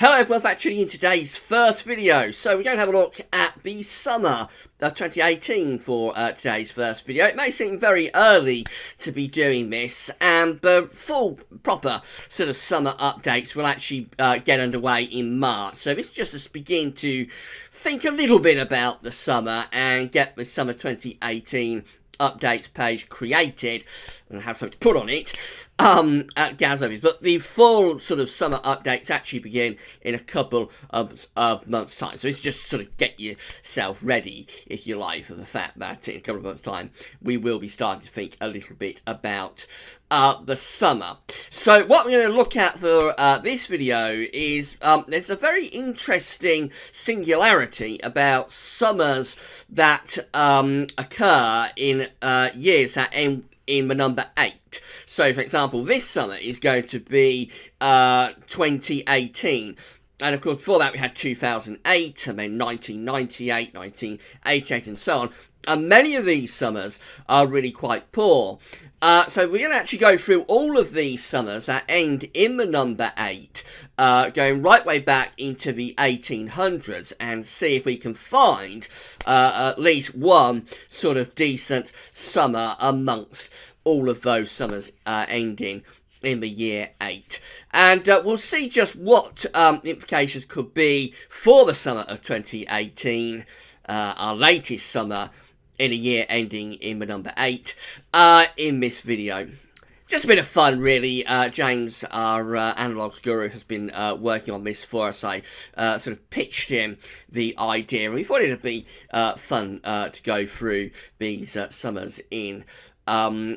Hello everyone, actually in today's first video. So we're going to have a look at the summer of 2018 for today's first video. It may seem very early to be doing this, and the full proper sort of summer updates will actually get underway in March. So this is just us begin to think a little bit about the summer and get the summer 2018 updates page created and have something to put on it at GWV. But the full sort of summer updates actually begin in a couple of months' time. So it's just sort of get yourself ready, if you like, for the fact that in a couple of months' time we will be starting to think a little bit about the summer. So what we're going to look at for this video is there's a very interesting singularity about summers that occur in years that end in the number 8. So, for example, this summer is going to be 2018. And, of course, before that we had 2008, and then 1998, 1988, and so on. And many of these summers are really quite poor. So we're going to actually go through all of these summers that end in the number 8, going right way back into the 1800s, and see if we can find at least one sort of decent summer amongst all of those summers ending in the year 8. And we'll see just what implications could be for the summer of 2018, our latest summer in a year ending in the number 8, in this video. Just a bit of fun, really. James, our analogs guru, has been working on this for us. I sort of pitched him the idea, and we thought it would be fun to go through these summers in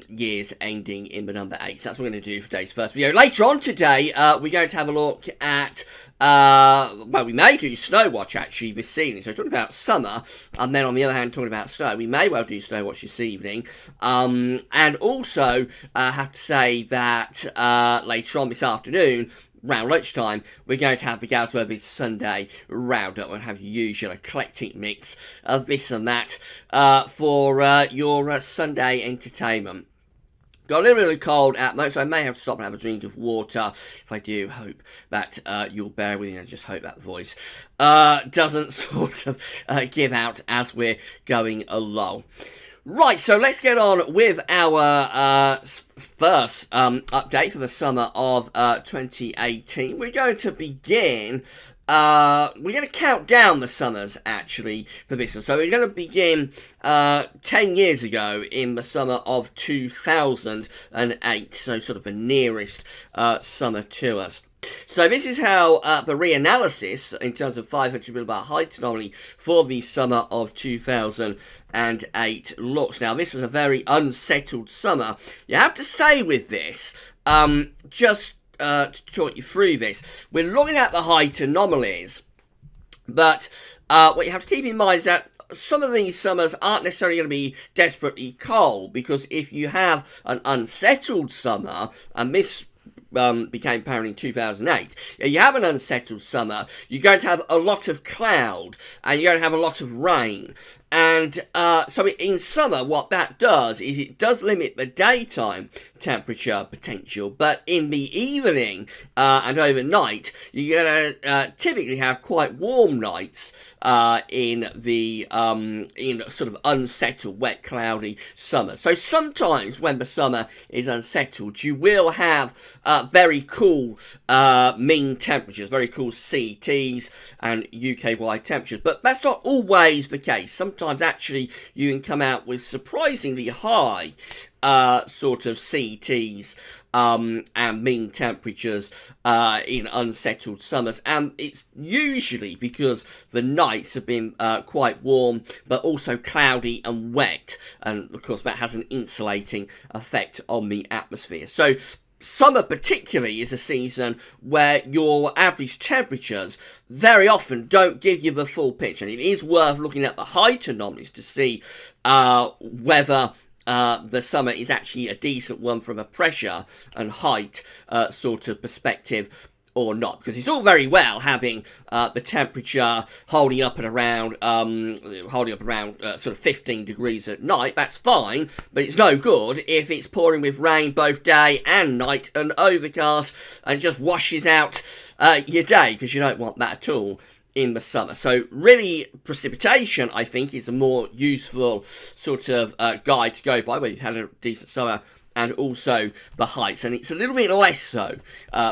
years ending in the number 8. So that's what we're going to do for today's first video. Later on today, we're going to have a look at, well, we may do snow watch actually this evening. So talking about summer, and then on the other hand, talking about snow. We may well do snow watch this evening. And also, have to say that later on this afternoon, around lunchtime, we're going to have the GWV Sunday roundup. We'll have your usual eclectic mix of this and that for your Sunday entertainment. Got a little bit of a cold at the moment, so I may have to stop and have a drink of water. If I do, hope that you'll bear with me. I just hope that voice doesn't sort of give out as we're going along. Right, so let's get on with our first update for the summer of 2018. We're going to begin, we're going to count down the summers, actually, for this one. So we're going to begin 10 years ago in the summer of 2008, so sort of the nearest summer to us. So this is how the reanalysis in terms of 500 millibar height anomaly for the summer of 2008 looks. Now, this was a very unsettled summer. You have to say with this, just to talk you through this, we're looking at the height anomalies, but what you have to keep in mind is that some of these summers aren't necessarily going to be desperately cold, because if you have an unsettled summer, and this became apparent in 2008. You have an unsettled summer, you're going to have a lot of cloud, and you're going to have a lot of rain. And so in summer, what that does is it does limit the daytime temperature potential, but in the evening and overnight, you're going to typically have quite warm nights in the in sort of unsettled, wet, cloudy summer. So sometimes when the summer is unsettled, you will have very cool mean temperatures, very cool CTs and UK-wide temperatures, but that's not always the case. Sometimes actually you can come out with surprisingly high sort of CTs and mean temperatures in unsettled summers, and it's usually because the nights have been quite warm but also cloudy and wet, and of course that has an insulating effect on the atmosphere. So summer particularly is a season where your average temperatures very often don't give you the full picture, and it is worth looking at the height anomalies to see whether the summer is actually a decent one from a pressure and height sort of perspective or not, because it's all very well having the temperature holding up at around sort of 15 degrees at night. That's fine, but it's no good if it's pouring with rain both day and night and overcast and just washes out your day, because you don't want that at all in the summer. So really, precipitation, I think, is a more useful sort of guide to go by, where you've had a decent summer, and also the heights, and it's a little bit less so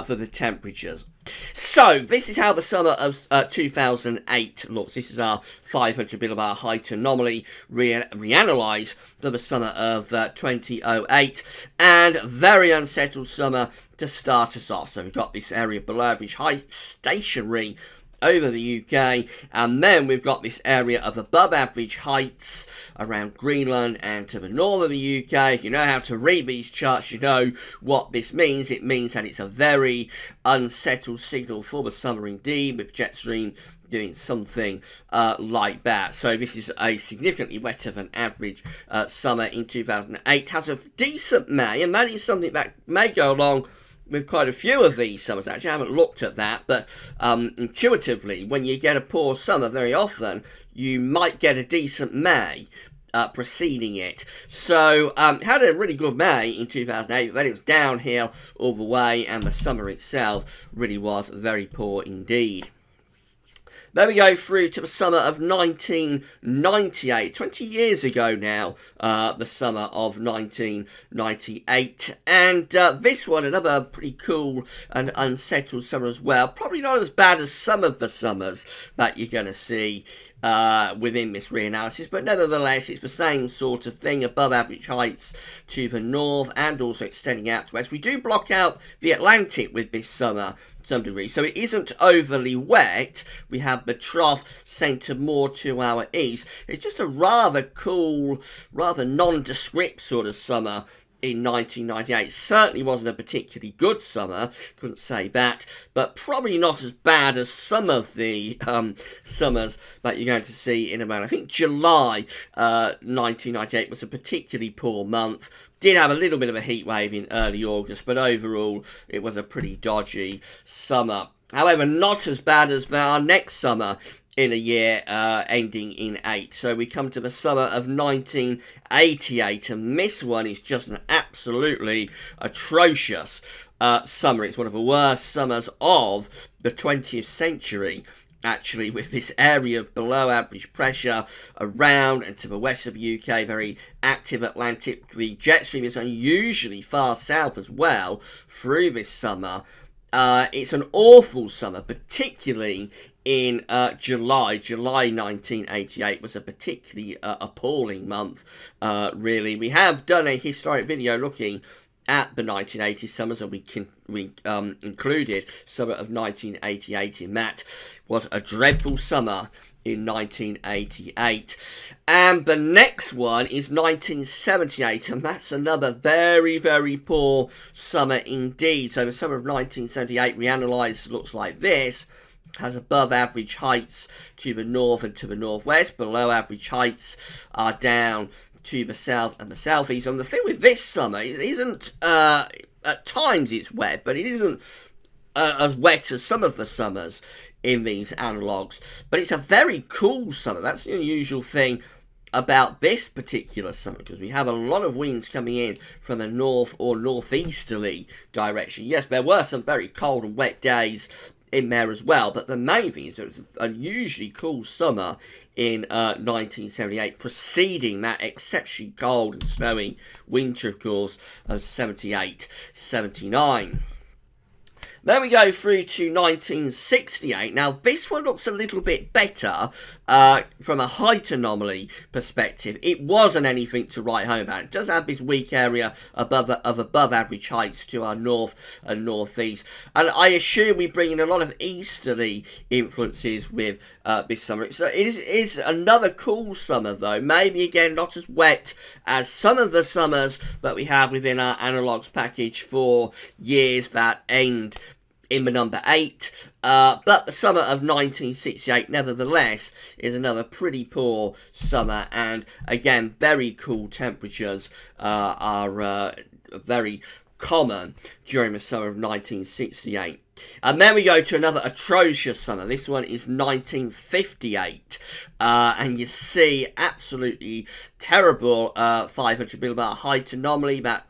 for the temperatures. So this is how the summer of 2008 looks. This is our 500 millibar height anomaly reanalyzed for the summer of 2008, and very unsettled summer to start us off. So we've got this area below average height stationary over the UK, and then we've got this area of above average heights around Greenland and to the north of the UK. If you know how to read these charts, you know what this means. It means that it's a very unsettled signal for the summer indeed, with jet stream doing something like that. So this is a significantly wetter than average summer in 2008. Has a decent May, and that is something that may go along with quite a few of these summers. Actually, I haven't looked at that, but intuitively, when you get a poor summer, very often you might get a decent May preceding it. So had a really good May in 2008, then it was downhill all the way, and the summer itself really was very poor indeed. Then we go through to the summer of 1998, 20 years ago now, the summer of 1998. And this one, another pretty cool and unsettled summer as well. Probably not as bad as some of the summers that you're going to see within this reanalysis, but nevertheless, it's the same sort of thing. Above average heights to the north and also extending out to west. We do block out the Atlantic with this summer to some degree, so it isn't overly wet. We have the trough centred more to our east. It's just a rather cool, rather nondescript sort of summer in 1998. Certainly wasn't a particularly good summer, couldn't say that, but probably not as bad as some of the summers that you're going to see in America. I think July 1998 was a particularly poor month. Did have a little bit of a heat wave in early August, but overall it was a pretty dodgy summer. However, not as bad as our next summer in a year ending in 8. So we come to the summer of 1988, and this one is just an absolutely atrocious summer. It's one of the worst summers of the 20th century, actually, with this area of below average pressure around and to the west of the UK, very active Atlantic. The jet stream is unusually far south as well through this summer. It's an awful summer, particularly in July. July 1988 was a particularly appalling month, really. We have done a historic video looking at the 1980 summers, and we included summer of 1988 in that. Was a dreadful summer in 1988. And the next one is 1978, and that's another very, very poor summer indeed. So the summer of 1978 reanalyzed looks like this. Has above average heights to the north and to the northwest. Below average heights are down to the south and the southeast. And the thing with this summer, it isn't, at times it's wet, but it isn't as wet as some of the summers in these analogues. But it's a very cool summer. That's the unusual thing about this particular summer, because we have a lot of winds coming in from the north or northeasterly direction. Yes, there were some very cold and wet days in there as well, but the main thing is that it was an unusually cool summer in 1978, preceding that exceptionally cold and snowy winter, of course, of 78-79. Then we go through to 1968. Now, this one looks a little bit better from a height anomaly perspective. It wasn't anything to write home about. It does have this weak area of above average heights to our north and northeast. And I assume we bring in a lot of easterly influences with this summer. So it is another cool summer, though. Maybe, again, not as wet as some of the summers that we have within our analogues package for years that end in the number 8, but the summer of 1968, nevertheless, is another pretty poor summer, and again, very cool temperatures are very common during the summer of 1968. And then we go to another atrocious summer. This one is 1958. And you see absolutely terrible 500 millibar height anomaly. That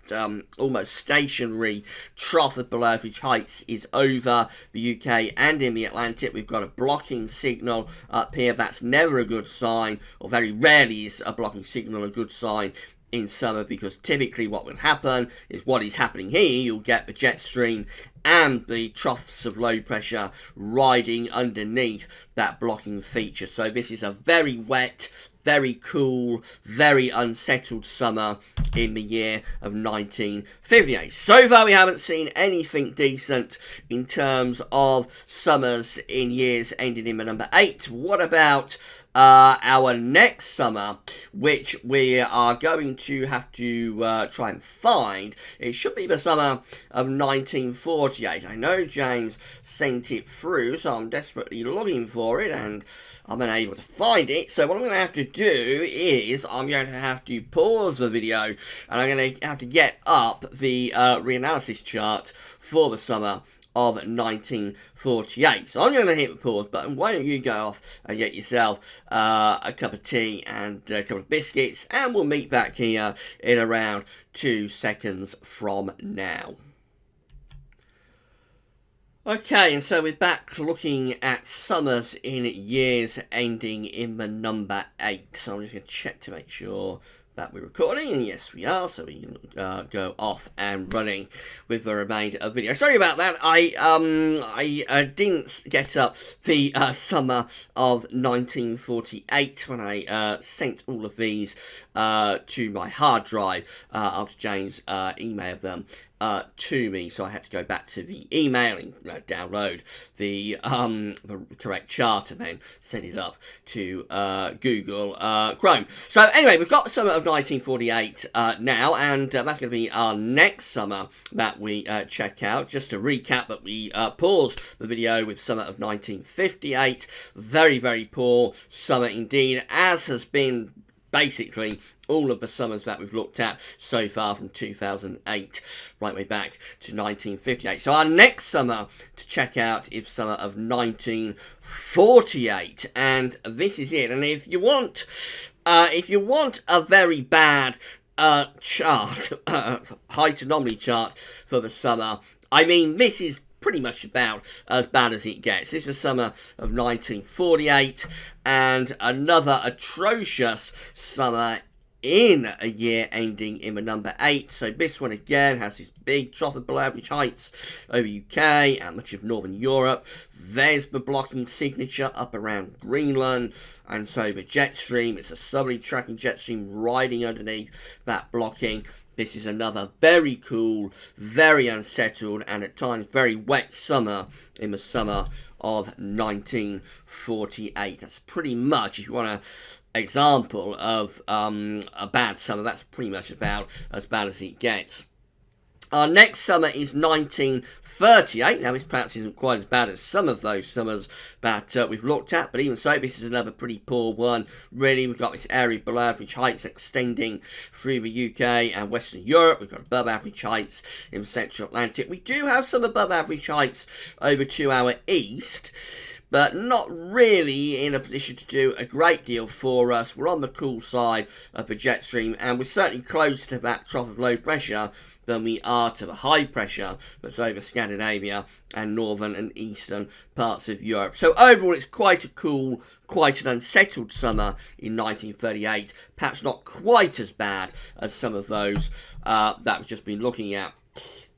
almost stationary trough of below average heights is over the UK and in the Atlantic. We've got a blocking signal up here. That's never a good sign, or very rarely is a blocking signal a good sign in summer, because typically what will happen is what is happening here. You'll get the jet stream and the troughs of low pressure riding underneath that blocking feature. So this is a very wet, very cool, very unsettled summer in the year of 1958. So far we haven't seen anything decent in terms of summers in years ending in the number 8. What about our next summer, which we are going to have to try and find? It should be the summer of 1948. I know James sent it through, so I'm desperately looking for it, and I'm unable to find it. So what I'm going to have to do is I'm going to have to pause the video, and I'm going to have to get up the reanalysis chart for the summer of 1948. So I'm going to hit the pause button. Why don't you go off and get yourself a cup of tea and a couple of biscuits, and we'll meet back here in around 2 seconds from now. Okay, and so we're back looking at summers in years ending in the number 8. So I'm just going to check to make sure that we're recording, and yes we are, so we can go off and running with the remainder of the video. Sorry about that. I didn't get up the summer of 1948 when I sent all of these to my hard drive after James emailed them to me, so I had to go back to the email and download the correct chart and then send it up to Google Chrome. So anyway, we've got the summer of 1948 now, and that's going to be our next summer that we check out. Just to recap, that we paused the video with summer of 1958. Very, very poor summer indeed, as has been basically all of the summers that we've looked at so far from 2008 right way back to 1958. So our next summer to check out is summer of 1948, and this is it. And if you want a very bad chart, height anomaly chart for the summer, I mean, this is pretty much about as bad as it gets. This is summer of 1948, and another atrocious summer in a year ending in the number 8. So this one again has this big trough of below average heights over UK and much of Northern Europe. There's the blocking signature up around Greenland, and so the jet stream, it's a southerly tracking jet stream riding underneath that blocking. This is another very cool, very unsettled, and at times very wet summer in the summer of 1948. That's pretty much, if you want an example of a bad summer, that's pretty much about as bad as it gets. Our next summer is 1938. Now, this perhaps isn't quite as bad as some of those summers that we've looked at, but even so, this is another pretty poor one. Really, we've got this area of below average heights extending through the UK and Western Europe. We've got above average heights in the Central Atlantic. We do have some above average heights over to our east, but not really in a position to do a great deal for us. We're on the cool side of the jet stream, and we're certainly closer to that trough of low pressure than we are to the high pressure that's over Scandinavia and northern and eastern parts of Europe. So overall, it's quite a cool, quite an unsettled summer in 1938. Perhaps not quite as bad as some of those that we've just been looking at.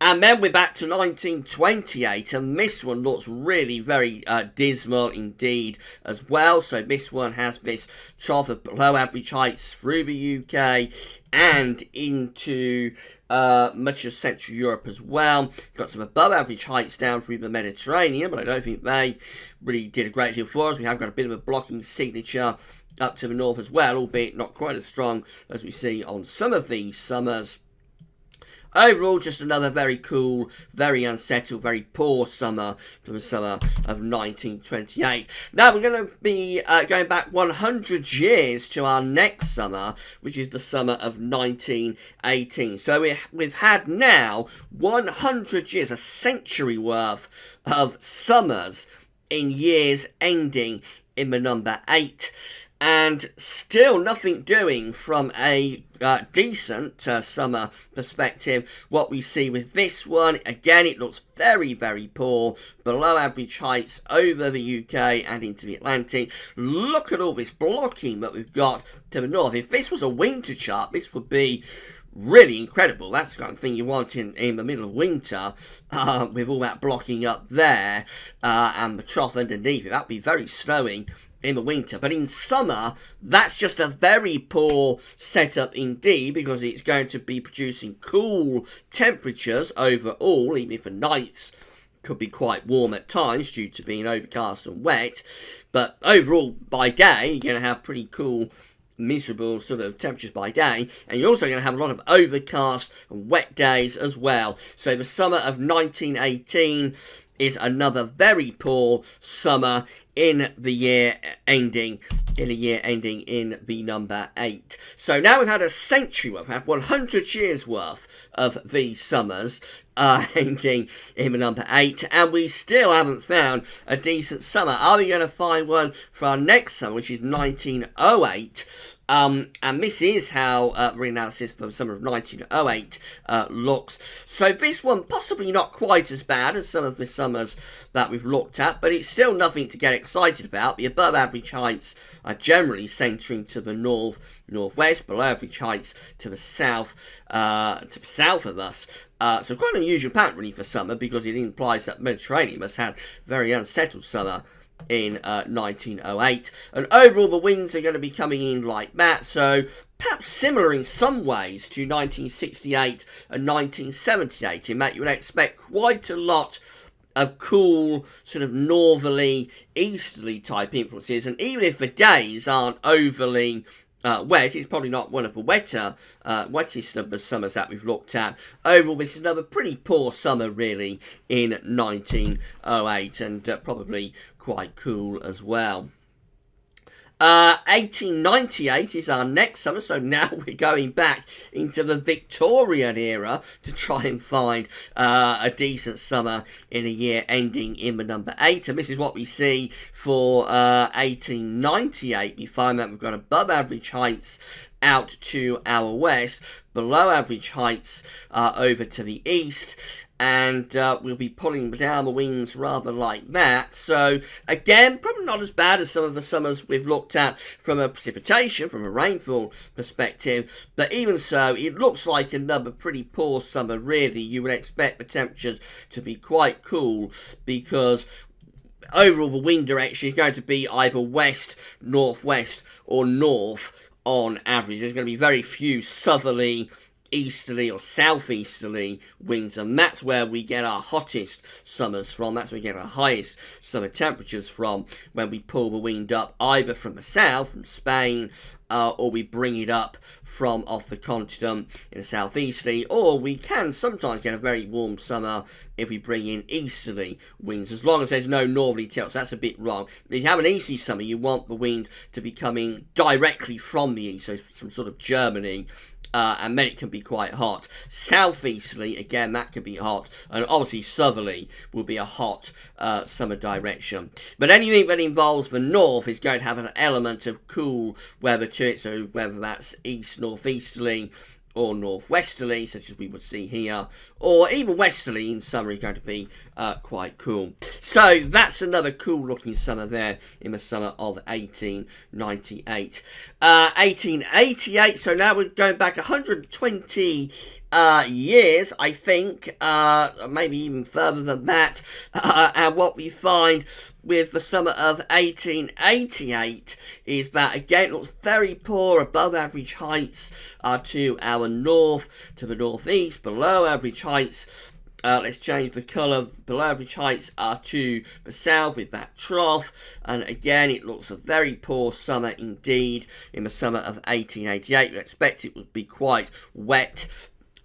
And then we're back to 1928, and this one looks really very dismal indeed as well. So this one has this trough of below average heights through the UK and into much of Central Europe as well. Got some above average heights down through the Mediterranean, but I don't think they really did a great deal for us. We have got a bit of a blocking signature up to the north as well, albeit not quite as strong as we see on some of these summers. overall, just another very cool, very unsettled, very poor summer from the summer of 1928. Now, we're going to be going back 100 years to our next summer, which is the summer of 1918. So we've had now 100 years, a century worth of summers in years ending in the number 8. And still nothing doing from a decent summer perspective. What we see with this one, again, it looks very, very poor. Below average heights over the UK and into the Atlantic. Look at all this blocking that we've got to the north. If this was a winter chart, this would be really incredible. That's the kind of thing you want in the middle of winter, with all that blocking up there, and the trough underneath it. That'd be very snowy in the winter. But in summer, that's just a very poor setup indeed, because it's going to be producing cool temperatures overall, even if the nights could be quite warm at times due to being overcast and wet. But overall, by day, you're going to have pretty cool, miserable sort of temperatures by day, and you're also going to have a lot of overcast and wet days as well. So the summer of 1918 is another very poor summer in the year ending in the number 8. So now we've had a century worth, we've had 100 years worth of these summers ending in the number 8, and we still haven't found a decent summer. Are we going to find one for our next summer, which is 1908? And this is how reanalysis for the summer of 1908 looks. So this one possibly not quite as bad as some of the summers that we've looked at, but it's still nothing to get excited about. The above average heights are generally centering to the northwest, below average heights to the south of us. So quite an unusual pattern really for summer, because it implies that Mediterranean must have very unsettled summer in 1908, and overall the winds are going to be coming in like that, so perhaps similar in some ways to 1968 and 1978, in that you would expect quite a lot of cool, sort of northerly, easterly type influences, and even if the days aren't overly wet, it's probably not one of the wettest of the summers that we've looked at. Overall, this is another pretty poor summer, really, in 1908, and probably quite cool as well. 1898 is our next summer, so now we're going back into the Victorian era to try and find a decent summer in a year ending in the number 8, and this is what we see for 1898. We find that we've got above average heights out to our west, below average heights over to the east, and we'll be pulling down the winds rather like that. So again, probably not as bad as some of the summers we've looked at from a precipitation, from a rainfall perspective, but even so, it looks like another pretty poor summer really. You would expect the temperatures to be quite cool, because overall the wind direction is going to be either west, northwest or north on average. There's going to be very few southerly, easterly or southeasterly winds, and that's where we get our hottest summers from. That's where we get our highest summer temperatures from, when we pull the wind up either from the south, from Spain, or we bring it up from off the continent in a southeasterly, or we can sometimes get a very warm summer if we bring in easterly winds, as long as there's no northerly tilt. So that's a bit wrong. If you have an easterly summer, you want the wind to be coming directly from the east, so some sort of Germany, and then it can be quite hot. Southeasterly, again, that can be hot, and obviously southerly will be a hot summer direction. But anything that involves the north is going to have an element of cool weather to it, so whether that's east, northeasterly, or northwesterly, such as we would see here, or even westerly in summer is going to be quite cool. So that's another cool looking summer there in the summer of 1898. 1888, so now we're going back 120 years, I think, maybe even further than that, and what we find with the summer of 1888 is that, again, it looks very poor. Above average heights to our north, to the northeast. Below average heights, let's change the colour, below average heights are to the south with that trough, and again it looks a very poor summer indeed in the summer of 1888. We expect it would be quite wet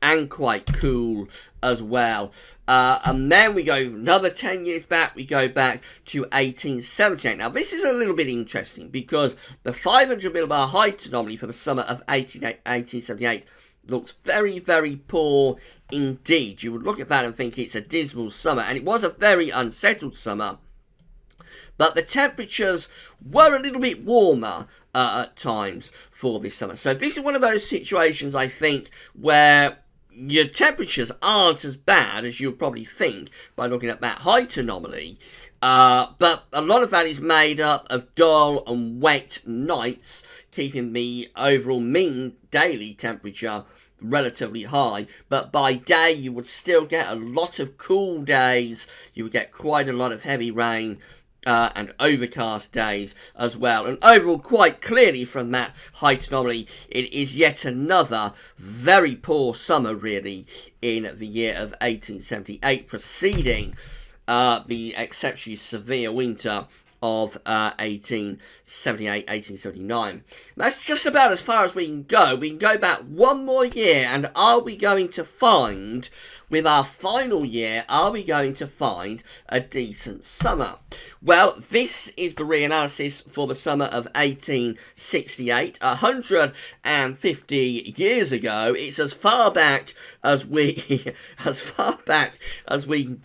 and quite cool as well. And then we go another 10 years back, we go back to 1878. Now, this is a little bit interesting because the 500 millibar height anomaly for the summer of 1878 looks very, very poor indeed. You would look at that and think it's a dismal summer, and it was a very unsettled summer. But the temperatures were a little bit warmer at times for this summer. So this is one of those situations, I think, where your temperatures aren't as bad as you'll probably think by looking at that height anomaly. But a lot of that is made up of dull and wet nights, keeping the overall mean daily temperature relatively high. But by day, you would still get a lot of cool days. You would get quite a lot of heavy rain and overcast days as well. And overall, quite clearly from that height anomaly, it is yet another very poor summer, really, in the year of 1878, preceding the exceptionally severe winter of 1878-1879. That's just about as far as we can go. We can go back one more year, and are we going to find, with our final year, are we going to find a decent summer? Well, this is the reanalysis for the summer of 1868. 150 years ago. It's as far back as we can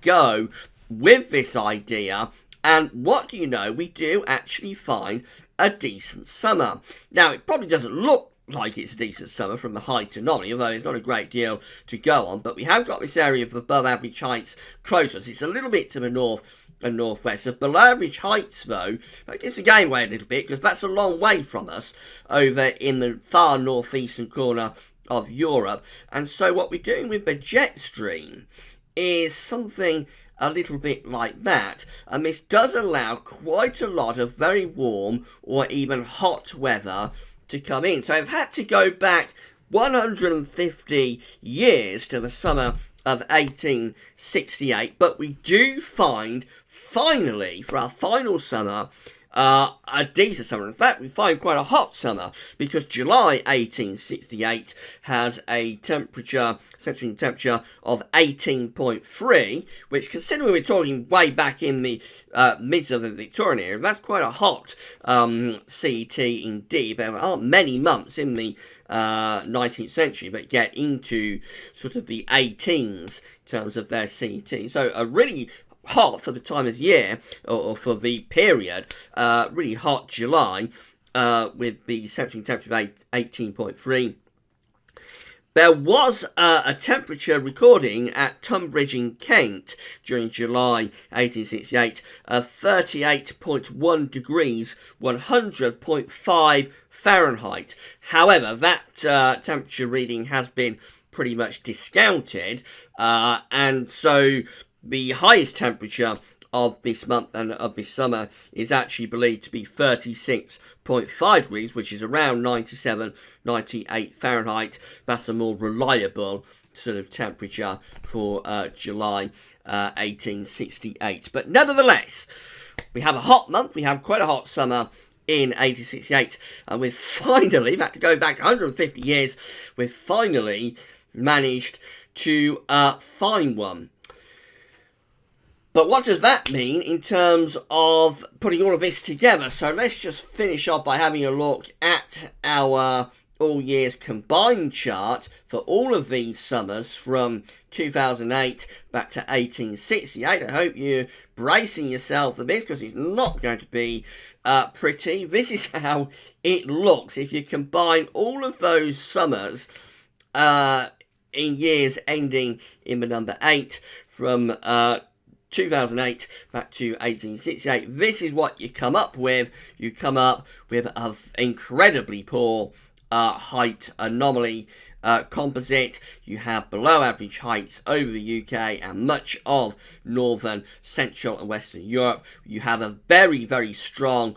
go with this idea. And what do you know? We do actually find a decent summer. Now, it probably doesn't look like it's a decent summer from the height anomaly, although there's not a great deal to go on. But we have got this area of above average heights close to us. It's a little bit to the north and northwest. So below average heights, though, that gives the game away a little bit, because that's a long way from us over in the far northeastern corner of Europe. And so what we're doing with the jet stream is something a little bit like that, and this does allow quite a lot of very warm or even hot weather to come in. So I've had to go back 150 years to the summer of 1868, but we do find, finally, for our final summer, a decent summer. In fact, we find quite a hot summer, because July 1868 has a temperature, central temperature of 18.3, which, considering we're talking way back in the midst of the Victorian era, that's quite a hot CET indeed. There aren't many months in the 19th century that get into sort of the 18s in terms of their CET. So a really hot for the time of year, or for the period, really hot July, with the central temperature of 18.3. There was a temperature recording at Tunbridge in Kent during July 1868 of 38.1 degrees, 100.5 Fahrenheit. However, that temperature reading has been pretty much discounted, and so the highest temperature of this month and of this summer is actually believed to be 36.5 degrees, which is around 97, 98 Fahrenheit. That's a more reliable sort of temperature for July 1868. But nevertheless, we have a hot month, we have quite a hot summer in 1868, and we've finally, had to go back 150 years, we've finally managed to find one. But what does that mean in terms of putting all of this together? So let's just finish off by having a look at our all years combined chart for all of these summers from 2008 back to 1868. I hope you're bracing yourself for this, because it's not going to be pretty. This is how it looks if you combine all of those summers in years ending in the number 8 from 2008 back to 1868. This is what you come up with. You come up with an incredibly poor height anomaly composite. You have below average heights over the UK and much of northern, central and western Europe. You have a very, very strong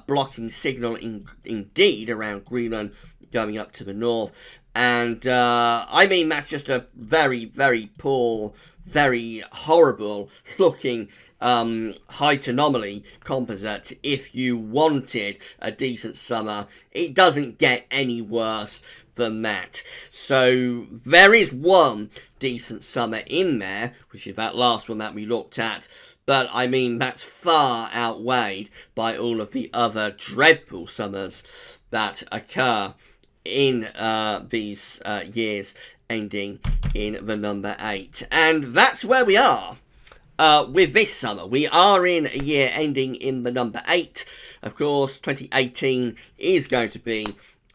blocking signal indeed around Greenland going up to the north. And I mean, that's just a very, very poor, very horrible looking height anomaly composite. If you wanted a decent summer, it doesn't get any worse than that. So there is one decent summer in there, which is that last one that we looked at. But I mean, that's far outweighed by all of the other dreadful summers that occur in these years ending in the number 8. And that's where we are with this summer. We are in a year ending in the number 8. Of course, 2018 is going to be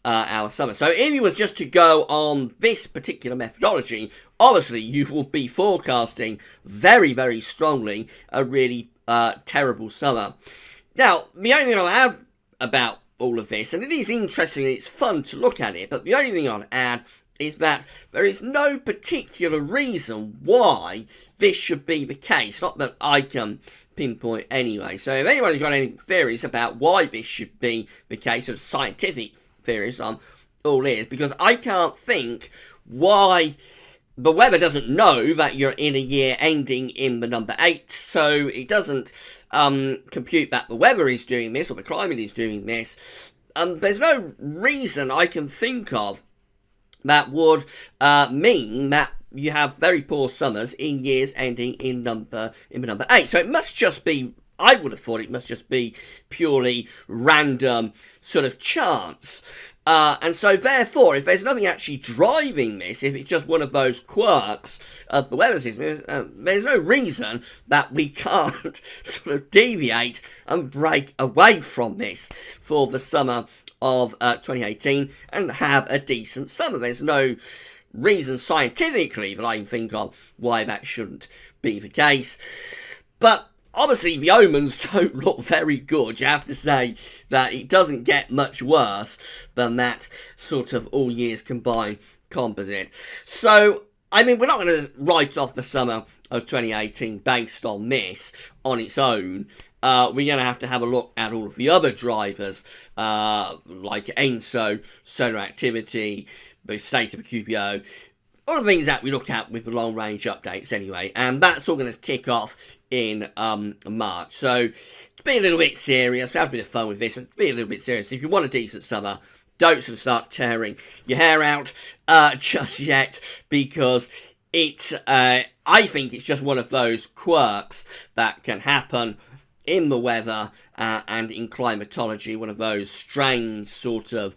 our summer. So if you were just to go on this particular methodology, obviously you will be forecasting very, very strongly a really terrible summer. Now, the only thing I'll add about all of this, and it is interesting, it's fun to look at it, but the only thing I'll add is that there is no particular reason why this should be the case, not that I can pinpoint anyway. So if anybody's got any theories about why this should be the case, or scientific theories, I'm all ears, because I can't think why the weather doesn't know that you're in a year ending in the number 8, so it doesn't compute that the weather is doing this, or the climate is doing this. There's no reason I can think of that would mean that you have very poor summers in years ending in the number 8. So it must just be, I would have thought it must just be purely random sort of chance. And so therefore, if there's nothing actually driving this, if it's just one of those quirks of the weather system, there's no reason that we can't sort of deviate and break away from this for the summer of 2018 and have a decent summer. There's no reason scientifically that I can think of why that shouldn't be the case. But obviously, the omens don't look very good. You have to say that it doesn't get much worse than that sort of all years combined composite. So, I mean, we're not going to write off the summer of 2018 based on this on its own. We're going to have a look at all of the other drivers, like ENSO, solar activity, the state of the QPO, all the things that we look at with the long range updates anyway, and that's all going to kick off in March. So to be a little bit serious, we have a bit of fun with this, but to be a little bit serious, if you want a decent summer, don't sort of start tearing your hair out just yet, because it's I think it's just one of those quirks that can happen in the weather and in climatology, one of those strange sort of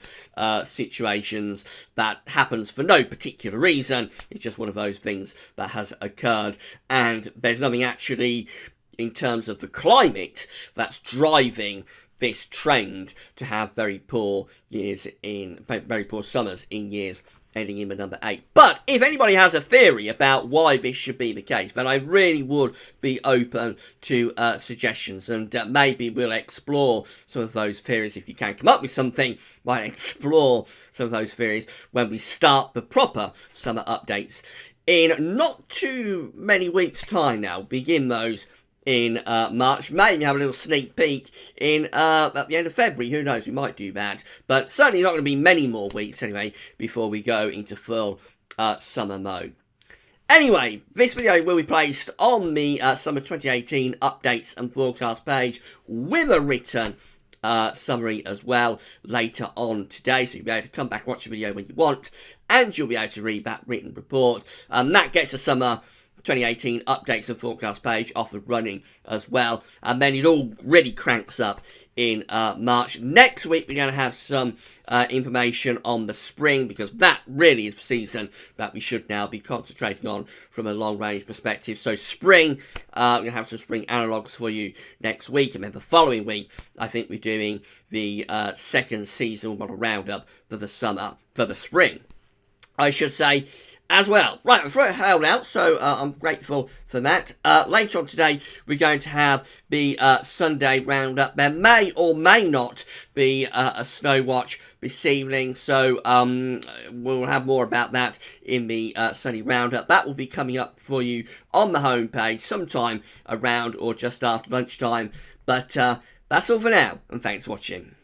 situations that happens for no particular reason. It's just one of those things that has occurred, and there's nothing actually in terms of the climate that's driving this trend to have very poor summers in years ending in the number 8. But if anybody has a theory about why this should be the case, then I really would be open to suggestions, and maybe we'll explore some of those theories. If you can come up with something, might explore some of those theories when we start the proper summer updates in not too many weeks' time now. Begin those in March. Maybe have a little sneak peek in at the end of February. Who knows, we might do that. But certainly not going to be many more weeks anyway before we go into full summer mode. Anyway, this video will be placed on the summer 2018 updates and broadcast page with a written summary as well later on today, so you'll be able to come back and watch the video when you want, and you'll be able to read that written report. That gets the summer 2018 updates and forecast page off and running as well, and then it all really cranks up in March. Next week we're going to have some information on the spring, because that really is the season that we should now be concentrating on from a long range perspective. So spring, we're going to have some spring analogues for you next week, and then the following week I think we're doing the second seasonal model roundup for the spring, I should say, as well. Right, the throat held out, so I'm grateful for that. Later on today, we're going to have the Sunday roundup. There may or may not be a snow watch this evening, so we'll have more about that in the Sunday roundup. That will be coming up for you on the homepage sometime around or just after lunchtime. But that's all for now, and thanks for watching.